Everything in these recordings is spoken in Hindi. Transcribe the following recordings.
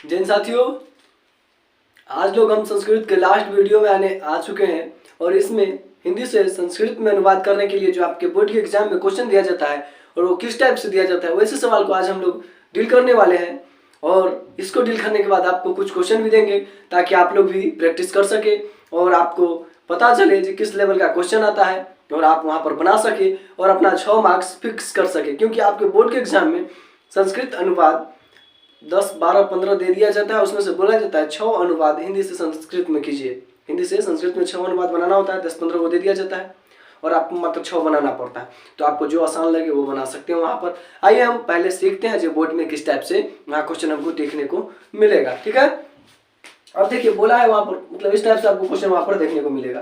जैन साथियों, आज लोग हम संस्कृत के लास्ट वीडियो में आने आ चुके हैं और इसमें हिंदी से संस्कृत में अनुवाद करने के लिए जो आपके बोर्ड के एग्जाम में क्वेश्चन दिया जाता है और वो किस टाइप से दिया जाता है, वैसे सवाल को आज हम लोग डील करने वाले हैं। और इसको डील करने के बाद आपको कुछ क्वेश्चन भी देंगे ताकि आप लोग भी प्रैक्टिस कर सके और आपको पता चले कि किस लेवल का क्वेश्चन आता है और आप वहाँ पर बना सके और अपना 6 मार्क्स फिक्स कर सके। क्योंकि आपके बोर्ड के एग्जाम में संस्कृत अनुवाद 10, 12, 15 दे दिया जाता है, उसमें से बोला जाता है 6 अनुवाद हिंदी से संस्कृत में कीजिए। हिंदी से संस्कृत में 6 अनुवाद बनाना होता है, 10-15 को दे दिया जाता है और आपको मात्र 6 बनाना पड़ता है। तो आपको जो आसान लगे वो बना सकते हैं वहाँ पर। आइए हम पहले सीखते हैं जो बोर्ड में किस टाइप से वहाँ क्वेश्चन हमको देखने को मिलेगा। ठीक है, अब देखिए बोला है वहाँ पर, मतलब इस टाइप से आपको क्वेश्चन वहाँ पर देखने को मिलेगा।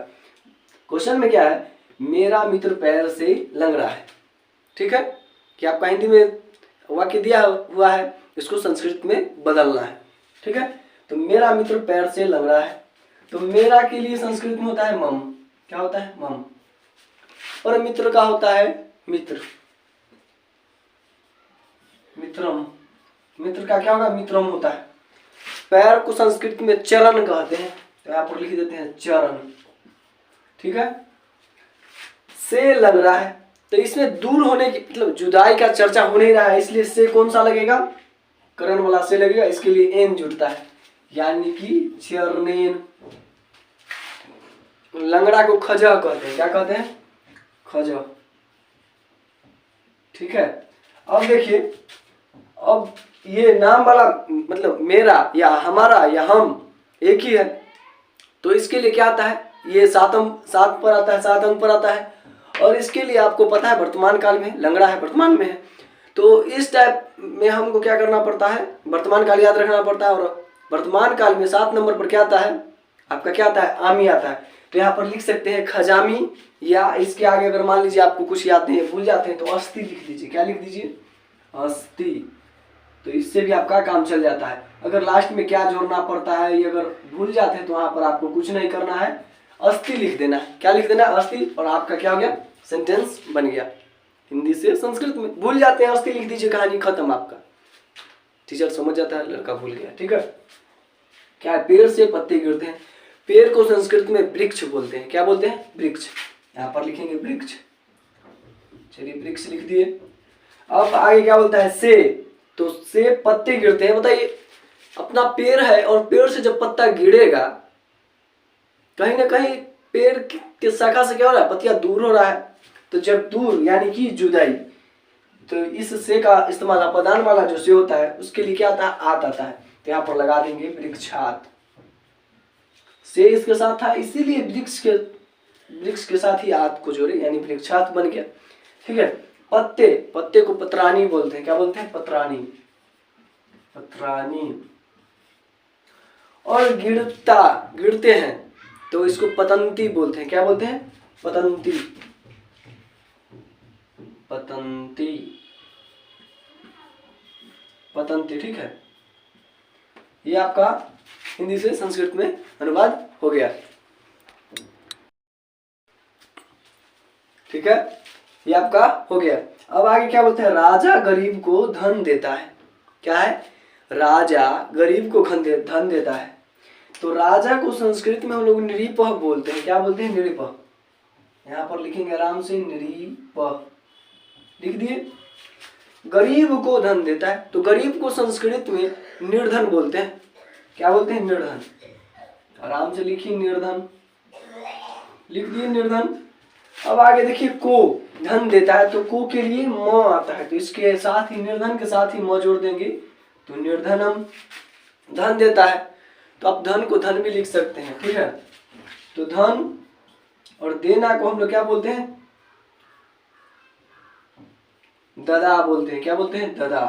क्वेश्चन में क्या है, मेरा मित्र पैर से लंगड़ा है। ठीक है, कि आपका हिंदी में वाक्य दिया हुआ है, इसको संस्कृत में बदलना है। ठीक है, तो मेरा मित्र पैर से लंगड़ा है, तो मेरा के लिए संस्कृत में होता है मम। क्या होता है? मम। और मित्र का होता है मित्र, मित्रम। मित्र का क्या होगा? मित्रम होता है। पैर को संस्कृत में चरण कहते हैं, तो यहाँ पर लिख देते हैं चरण। ठीक है, से लग रहा है, तो इसमें दूर होने की मतलब जुदाई का चर्चा हो नहीं रहा है, इसलिए से कौन सा लगेगा? करण वाला से लगेगा। इसके लिए एन जुड़ता है, यानी कि चरणेन। लंगड़ा को खजा कहते हैं। क्या कहते हैं? खजा। ठीक है, अब देखिए, अब ये नाम वाला मतलब मेरा या हमारा या हम एक ही है, तो इसके लिए क्या आता है? ये 7 पर आता है, 7 अंक पर आता है। और इसके लिए आपको पता है वर्तमान काल में लंगड़ा है, वर्तमान में है, तो इस टाइप में हमको क्या करना पड़ता है? वर्तमान काल याद रखना पड़ता है। और वर्तमान काल में 7 नंबर पर क्या आता है? आपका क्या आता है? आमी आता है। तो यहाँ पर लिख सकते हैं खजामी, या इसके आगे अगर मान लीजिए आपको कुछ याद नहीं है, भूल जाते हैं, तो अस्थि लिख दीजिए। क्या लिख दीजिए? अस्थि। तो इससे भी आपका काम चल जाता है। अगर लास्ट में क्या जोड़ना पड़ता है ये अगर भूल जाते हैं तो वहां पर आपको कुछ नहीं करना है, अस्थि लिख देना है। क्या लिख देना है? अस्थि। और आपका क्या हो गया? सेंटेंस बन गया। हिंदी से संस्कृत में भूल जाते हैं, अस्थि लिख दीजिए, कहानी खत्म आपका। टीचर समझ जाता है, लड़का भूल गया। ठीक है, क्या है? पेड़ से पत्ते गिरते हैं। पेड़ को संस्कृत में वृक्ष बोलते हैं। क्या बोलते हैं? वृक्ष। यहाँ पर लिखेंगे वृक्ष। चलिए वृक्ष लिख दिए। अब आगे क्या बोलता है? से, तो से पत्ते गिरते हैं। बताइए, अपना पेड़ है और पेड़ से जब पत्ता गिरेगा, कहीं ना कहीं पेड़ के शाखा से क्या हो रहा है? पत्तियां दूर हो रहा है। तो जब दूर यानी कि जुदाई, तो इस से का इस्तेमाल अपदान वाला जो से होता है उसके लिए क्या आता है? आत आता है। तो यहाँ पर लगा देंगे वृक्षात। से इसके साथ था, इसीलिए वृक्ष के साथ ही आत को जोड़े, यानी वृक्षात बन गया। ठीक है, पत्ते, पत्ते को पत्रानी बोलते हैं। क्या बोलते हैं? पत्रानी, पत्रानी। और गिरते हैं तो इसको पतंती बोलते हैं। क्या बोलते हैं? पतंती, पतंती, पतंती। ठीक है, ये आपका हिंदी से संस्कृत में अनुवाद हो गया। ठीक है, ये आपका हो गया। अब आगे क्या बोलते हैं? राजा गरीब को धन देता है। क्या है? राजा गरीब को धन देता है। तो राजा को संस्कृत में हम लोग निरीपह बोलते हैं। क्या बोलते हैं? निरीपह। यहाँ पर लिखेंगे आराम से, निरीपह लिख दिए। गरीब को धन देता है, तो गरीब को संस्कृत में निर्धन बोलते हैं। क्या बोलते हैं? निर्धन। आराम से लिखिए, निर्धन लिख दिए, निर्धन। अब आगे देखिए, को धन देता है, तो को के लिए म आता है, तो इसके साथ ही निर्धन के साथ ही म जोड़ देंगे, तो निर्धनम, धन देता है। तो आप धन को धन भी लिख सकते हैं। ठीक है, तो धन और देना को हम लोग क्या बोलते हैं? ददा बोलते हैं। क्या बोलते हैं? ददा।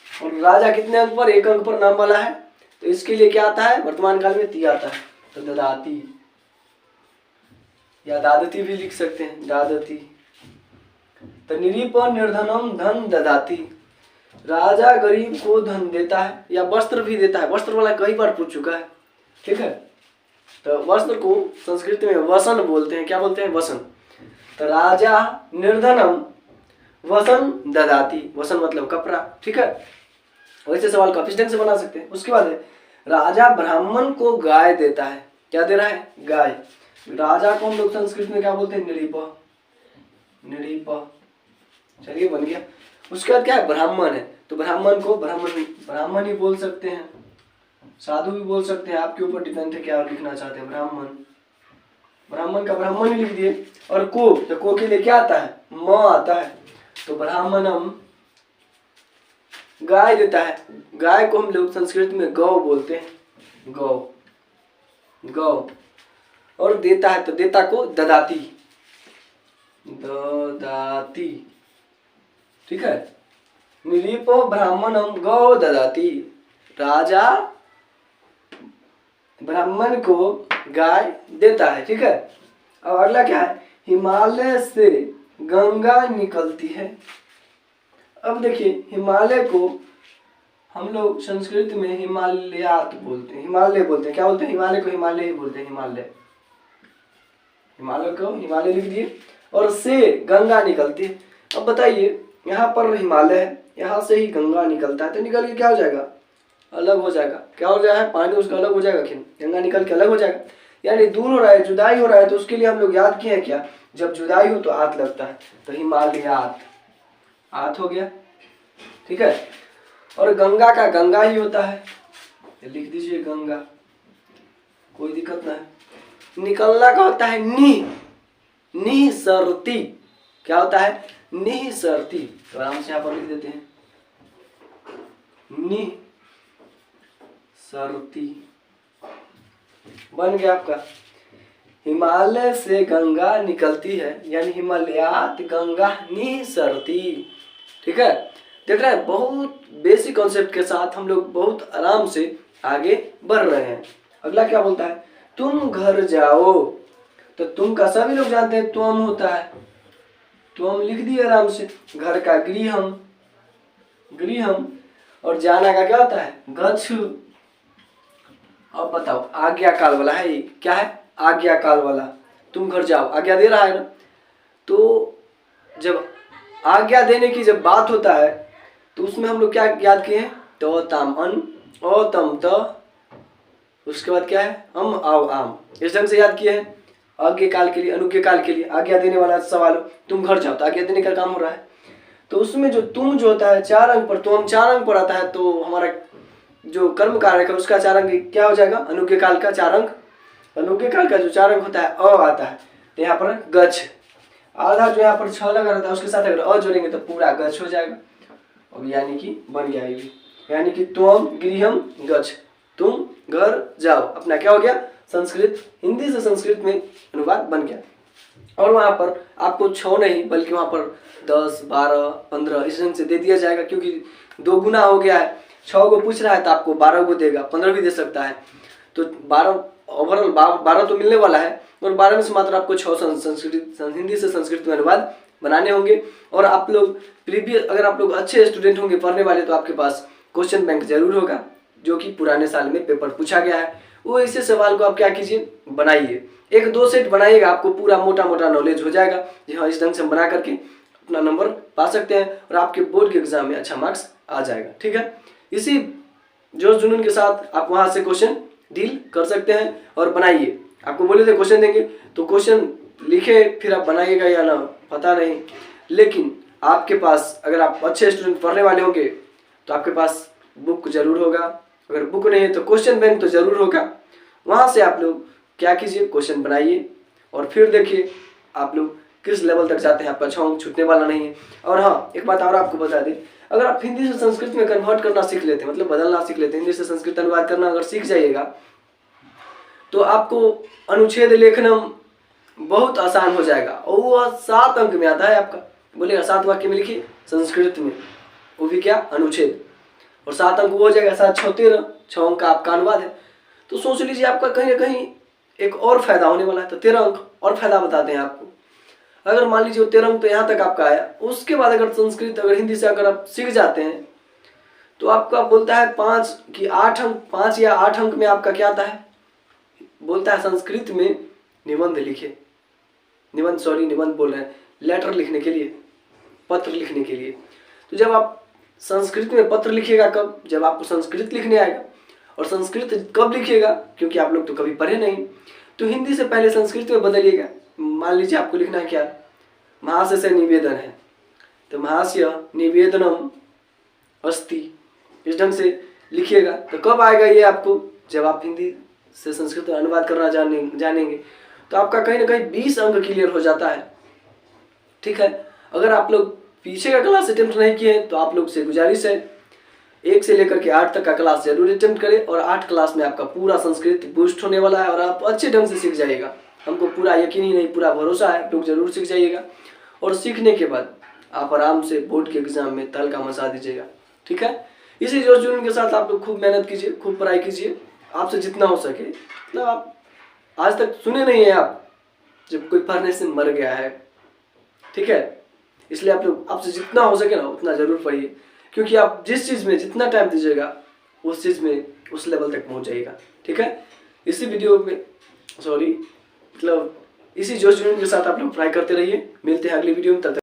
और राजा कितने अंक पर? 1 अंक पर नाम वाला है, तो इसके लिए क्या आता है? वर्तमान काल में ती आता है, तो ददाती, या दादती भी लिख सकते हैं, दादती। तो निरीप निर्धनम धन ददाती, राजा गरीब को धन देता है या वस्त्र भी देता है। वस्त्र वाला कई बार पूछ चुका है। ठीक है, तो वस्त्र को संस्कृत में वसन बोलते हैं। क्या बोलते हैं? वसन। तो राजा निर्धनम वसन ददाती, वसन मतलब कपड़ा। ठीक है, वैसे सवाल को आप इस ढंग से बना सकते हैं। उसके बाद है राजा ब्राह्मण को गाय देता है। क्या दे रहा है? गाय। राजा को हम लोग संस्कृत में क्या बोलते हैं? नृप। नृप। चलिए बन गया। उसके बाद क्या है? ब्राह्मण है, तो ब्राह्मण को ब्राह्मण ही बोल सकते हैं, साधु भी बोल सकते हैं, आपके ऊपर डिपेंड है क्या लिखना चाहते हैं। ब्राह्मण का ब्राह्मण ही लिख दिए। और को के लिए क्या आता है? म आता है, तो ब्राह्मणम गाय देता है। गाय को हम लोग संस्कृत में गौ बोलते हैं, गौ। और देता है, तो देता को ददाती। ठीक है। निरीपो ब्राह्मणम गौ ददाती। राजा ब्राह्मण को गाय देता है। ठीक है। अब अगला क्या है? हिमालय से गंगा निकलती है। अब देखिए, हिमालय को हम लोग संस्कृत में हिमालयात बोलते हैं, हिमालय बोलते हैं। क्या बोलते हैं? हिमालय को हिमालय ही बोलते हैं, हिमालय को हिमालय लिख दिए। और से गंगा निकलती है। अब बताइए, यहाँ पर हिमालय है, यहाँ से ही गंगा निकलता है, तो निकल के क्या हो जाएगा? अलग हो जाएगा। क्या हो जाएगा? पानी उसका अलग हो जाएगा। गंगा निकल के अलग हो जाएगा, यानी दूर हो रहा है, जुदाई हो रहा है। तो उसके लिए हम लोग याद किए हैं क्या? जब जुदाई हो तो आत लगता है, तो हिमालयात, आत हो गया। ठीक है। और गंगा का गंगा ही होता है, लिख दीजिए गंगा, कोई दिक्कत ना है। निकलना का होता है निसरती। क्या होता है? निसरती। तो आराम से यहाँ पर लिख देते हैं निसरती। बन गया आपका। हिमालय से गंगा निकलती है, यानी हिमालयात गंगा निसरती। ठीक है। देख रहे हैं, बहुत बेसिक कॉन्सेप्ट के साथ हम लोग बहुत आराम से आगे बढ़ रहे हैं। अगला क्या बोलता है? तुम घर जाओ। तो तुम का सभी लोग जानते हैं त्वम होता है, त्वम लिख दिए आराम से। घर का गृहम। और जाना का क्या होता है? गच्छ। अब बताओ, आज्ञा काल वाला है ये। क्या है? आज्ञा काल वाला। तुम घर जाओ, आज्ञा दे रहा है ना। तो जब आज्ञा देने की जब बात होता है, तो उसमें हम लोग क्या याद किए हैं? तो ताम अन, ओ तम त, उसके बाद क्या है? हम आओ आम। इस ढंग से याद किए हैं। आज्ञा काल के लिए, अनुज्ञा काल के लिए, आज्ञा देने वाला सवाल। तुम घर जाओ, तो आज्ञा देने का काम हो रहा है। तो उसमें जो तुम जो होता है 4 अंक पर, तो हम 4 अंक पर आता है, तो हमारा जो कर्म कारक है उसका 4 अंक क्या हो जाएगा? अनुज्ञा काल का 4 अंक। अनुज्ञा काल का जो 4 अंक होता है अ आता है, तो यहाँ पर गच्छ। आधा जो यहाँ पर 6 लगा रहता है, उसके साथ अगर अ जोड़ेंगे तो पूरा गच्छ हो जाएगा। अब यानी कि बन गया ये, यानी कि त्वम गृहम गच्छ। तुम घर जाओ, अपना क्या हो गया? संस्कृत, हिंदी से संस्कृत में अनुवाद बन गया। और वहाँ पर आपको 6 नहीं बल्कि वहाँ पर 10, 12, 15 इस ढंग से दे दिया जाएगा, क्योंकि 2 गुना हो गया है। 6 को पूछ रहा है तो आपको 12 को देगा, 15 भी दे सकता है। तो 12 ओवरऑल 12 तो मिलने वाला है, और 12 में से मात्र आपको 6 संस्कृत हिंदी से संस्कृत में अनुवाद बनाने होंगे। और आप लोग प्रीवियस, अगर आप लोग अच्छे स्टूडेंट होंगे पढ़ने वाले, तो आपके पास क्वेश्चन बैंक जरूर होगा, जो कि पुराने साल में पेपर पूछा गया है। वो ऐसे सवाल को आप क्या कीजिए? बनाइए। 1-2 सेट बनाइएगा, आपको पूरा मोटा मोटा नॉलेज हो जाएगा। जी हाँ, इस ढंग से बना करके अपना नंबर पा सकते हैं, और आपके बोर्ड के एग्जाम में अच्छा मार्क्स आ जाएगा। ठीक है। इसी जोश जुनून के साथ आप वहाँ से क्वेश्चन डील कर सकते हैं और बनाइए। आपको बोले थे क्वेश्चन देंगे, तो क्वेश्चन लिखे फिर आप बनाइएगा या ना पता नहीं, लेकिन आपके पास अगर आप अच्छे स्टूडेंट पढ़ने वाले होंगे तो आपके पास बुक जरूर होगा। अगर बुक नहीं है तो क्वेश्चन बैंक तो जरूर होगा। वहाँ से आप लोग क्या कीजिए? क्वेश्चन बनाइए, और फिर देखिए आप लोग किस लेवल तक जाते हैं। आपका 6 अंक छूटने वाला नहीं है। और हाँ, एक बात और आपको बता दें, अगर आप हिंदी से संस्कृत में कन्वर्ट करना सीख लेते हैं, मतलब बदलना सीख लेते हैं, हिंदी से संस्कृत अनुवाद करना अगर सीख जाइएगा, तो आपको अनुच्छेद लेखन बहुत आसान हो जाएगा। और वो 7 अंक में आता है। आपका बोलेगा 7 वाक्य में लिखिए संस्कृत में, वो भी क्या? अनुच्छेद। और 7 अंक वो हो जाएगा, 7 6 13, 6 अंक का आपका अनुवाद है। तो सोच लीजिए आपका कहीं ना कहीं एक और फायदा होने वाला है। तो 13 अंक और फायदा बताते हैं आपको। अगर मान लीजिए 13 अंक तो यहाँ तक आपका आया, उसके बाद अगर संस्कृत अगर हिंदी से अगर आप सीख जाते हैं, तो आपका बोलता है 5 कि 8 अंक, 5 या 8 अंक में आपका क्या आता है? बोलता है संस्कृत में निबंध लिखे, निबंध बोल रहे हैं, लेटर लिखने के लिए, पत्र लिखने के लिए। तो जब आप संस्कृत में पत्र लिखिएगा कब, जब आपको संस्कृत लिखने आएगा। और संस्कृत कब लिखिएगा, क्योंकि आप लोग तो कभी पढ़े नहीं, तो हिंदी से पहले संस्कृत में बदलिएगा। मान लीजिए आपको लिखना है क्या, महाशय से निवेदन है, तो महाशय निवेदनम अस्ति, इस ढंग से लिखिएगा। तो कब आएगा ये आपको, जब आप हिंदी से संस्कृत में अनुवाद करना जानेंगे। तो आपका कहीं ना कहीं 20 अंक क्लियर हो जाता है। ठीक है, अगर आप लोग पीछे का क्लास अटेम्प्ट नहीं किए तो आप लोग से गुजारिश है 1 से लेकर के 8 तक का क्लास जरूर अटेम्प्ट करें। और 8 क्लास में आपका पूरा संस्कृत बूस्ट होने वाला है और आप अच्छे ढंग से सीख जाइएगा। हमको पूरा यकीन ही नहीं, पूरा भरोसा है, लोग जरूर सीख जाइएगा। और सीखने के बाद आप आराम से बोर्ड के एग्जाम में तहलका मचा दीजिएगा। ठीक है, इसी जोश जुनून के साथ आप लोग खूब मेहनत कीजिए, खूब पढ़ाई कीजिए, आपसे जितना हो सके। मतलब आप आज तक सुने नहीं है आप जब कोई पढ़ने से मर गया है। ठीक है, इसलिए आप लोग आपसे जितना हो सके ना उतना जरूर पढ़िए, क्योंकि आप जिस चीज़ में जितना टाइम दीजिएगा उस चीज़ में उस लेवल तक पहुंच जाइएगा। ठीक है, इसी वीडियो में इसी जोश जुनून के साथ आप लोग पढ़ाई करते रहिए। मिलते हैं अगली वीडियो में, तब तक